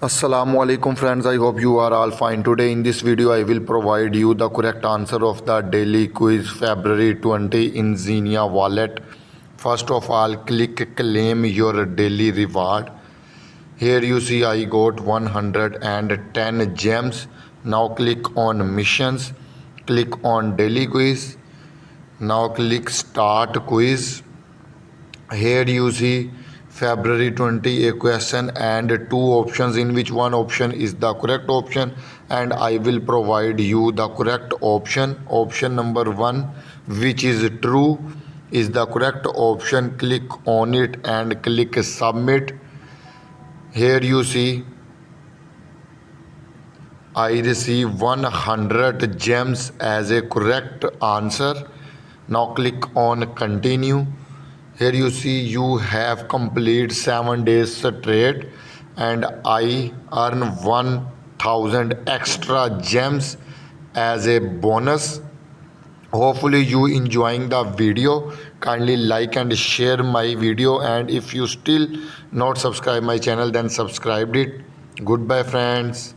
Assalamu alaikum friends, I hope you are all fine. Today in this video I will provide you the correct answer of the daily quiz February 20 in XENEA Wallet. First of all, click claim your daily reward. Here you see I got 110 gems. Now click on missions, click on daily quiz. Now click start quiz. Here you see February 20 a question and two options, in which one option is the correct option, and I will provide you the correct option. Option number 1, which is true, is the correct option. Click on it and click submit. Here you see I receive 100 gems as a correct answer. Now click on continue. Here you see you have completed 7 days straight and I earn 1000 extra gems as a bonus. Hopefully you enjoying the video. Kindly like and share my video, and if you still not subscribe my channel, then subscribe it. Goodbye friends.